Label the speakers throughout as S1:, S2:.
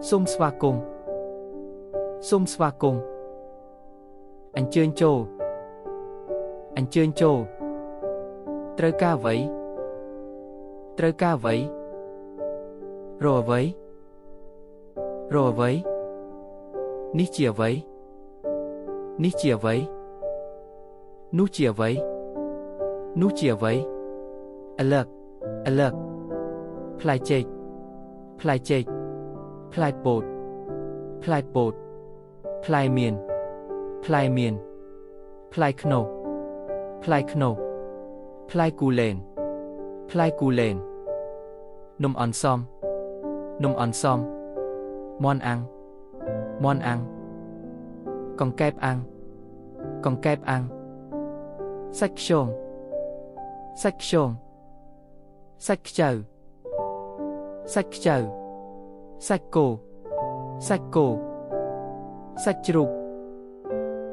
S1: Xôm sva cung. Xôm sva cung. Anh chơi chô. Anh chơi chô. Trời ca vậy. Trời ca vậy. Rồi vậy. Rồi vậy. Ní chìa vậy. Ní chìa vậy. Nú chìa vậy. Nú chìa vậy. Alert. Alert. Play check. Play check. Play boat. Play boat. Play miền. Play miền. Play kno. Play kno. Play cù lên. Play cù lên. Nôm on som. Nôm on som. Mon ăn. Mon ăn. Con kẹp ăn. Con kẹp ăn. Sách shôn. Sách shôn. Sách chào. Sách chào. Sách cô. Sách cô. Sách trục.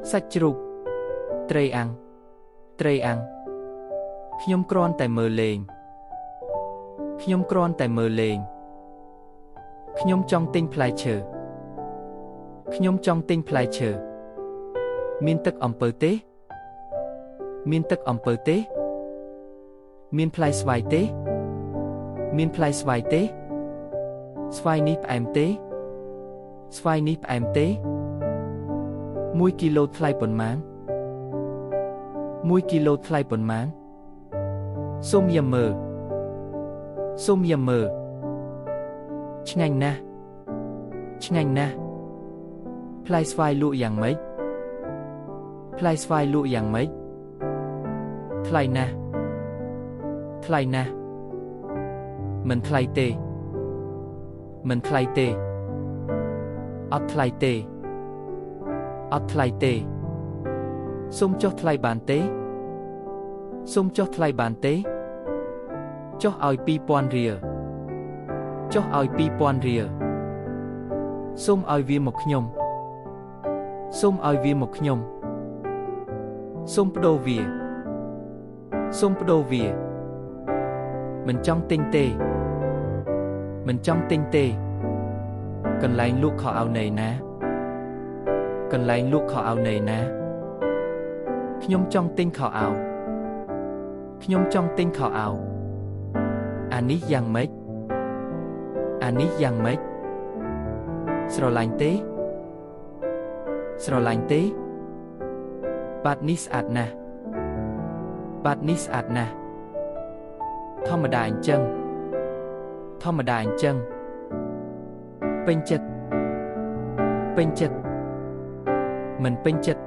S1: Sách trục. Trây ăn. Trây ăn.ខ្ញុំគ្រាន់តែមើលលេង ខ្ញុំគ្រាន់តែមើលលេង ខ្ញុំចង់ទិញផ្លែឈើ ខ្ញុំចង់ទិញផ្លែឈើ មានទឹកអំពៅទេ មានទឹកអំពៅទេ មានផ្លែស្វាយទេ មានផ្លែស្វាយទេ ស្វាយនេះផ្អែមទេ ស្វាយនេះផ្អែមទេ 1 គីឡូថ្លៃប៉ុន្មាន 1 គីឡូថ្លៃប៉ុន្មាន សូមយាមមើល សូមយាមមើល ឆ្ងាញ់ណាស់ ឆ្ងាញ់ណាស់ ផ្លែស្វាយលក់យ៉ាងម៉េច ផ្លែស្វាយលក់យ៉ាងម៉េច ថ្លៃណាស់ ថ្លៃណាស់ មិនថ្លៃទេ មិនថ្លៃទេ អត់ថ្លៃទេ អត់ថ្លៃទេ សូមចុះថ្លៃបានទេ សូមចុះថ្លៃបានទេ ចុះឲ្យ 2,000 រៀល ចុះឲ្យ 2,000 រៀល សូមឲ្យវាមកខ្ញុំ សូមឲ្យវាមកខ្ញុំ សូមប្ដូរវា សូមប្ដូរវា មិនចង់ទិញទេ មិនចង់ទិញទេ កន្លែងលក់ខោអាវណីណា កន្លែងលក់ខោអាវណីណា ខ្ញុំចង់ទិញខោអាវ ខ្ញុំចង់ទិញខោអាវ អានេះយ៉ាងម៉េច អានេះយ៉ាងម៉េច ស្រឡាញ់ទេ ស្រឡាញ់ទេ បាតនេះស្អាតណាស់ បាតនេះស្អាតណាស់ ធម្មតាអញ្ចឹង ធម្មតាអញ្ចឹង ពេញចិត្ត ពេញចិត្ត មិនពេញចិត្ត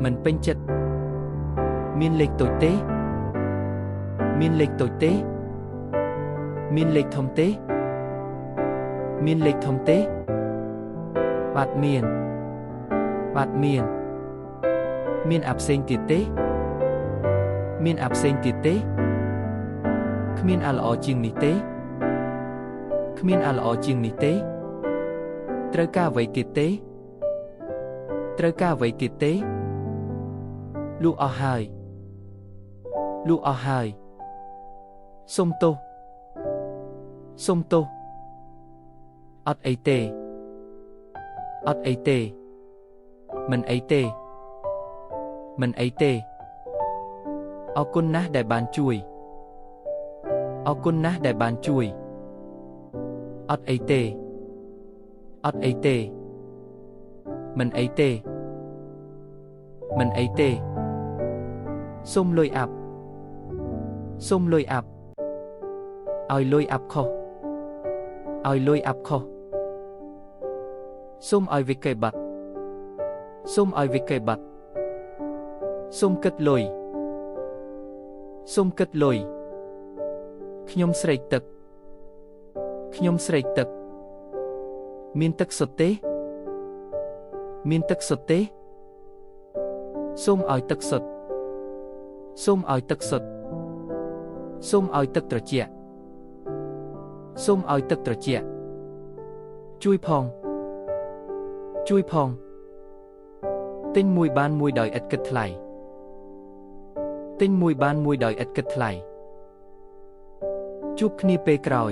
S1: មិនពេញចិត្ត មានលេខតូចទេ មានលេខតូចទេ មានលេខធំទេ មានលេខធំទេ បាទមាន បាទមាន មានអាផ្សេងទៀតទេ មានអាផ្សេងទៀតទេ គ្មានអាល្អជាងនេះទេ គ្មានអាល្អជាងនេះទេ ត្រូវការអ្វីទៀតទេ ត្រូវការអ្វីទៀតទេ លក់អស់ហើយ លក់អស់ហើយ សុំទោស សុំទោស អត់អីទេ អត់អីទេ មិនអីទេ មិនអីទេ អរគុណណាស់ដែលបានជួយ អរគុណណាស់ដែលបានជួយ អត់អីទេ អត់អីទេ មិនអីទេ មិនអីទេ សូមលុយអាប់ សូមលុយអាប់ ឲ្យលុយអាប់ខុស ឲ្យលុយអាប់ខុស សូមឲ្យវិក័យប័ត្រ សូមឲ្យវិក័យប័ត្រ សូមគិតលុយ សូមគិតលុយ ខ្ញុំស្រេកទឹក ខ្ញុំស្រេកទឹក មានទឹកសុទ្ធទេ មានទឹកសុទ្ធទេ សូមឲ្យទឹកសុទ្ធ សូមឲ្យទឹកសុទ្ធ សូមឲ្យទឹកត្រជាក់ សូមឲ្យទឹកត្រជាក់ ជួយផង ជួយផង ទិញមួយបានមួយដោយឥតគិតថ្លៃ ទិញមួយបានមួយដោយឥតគិតថ្លៃ ជួបគ្នាពេលក្រោយ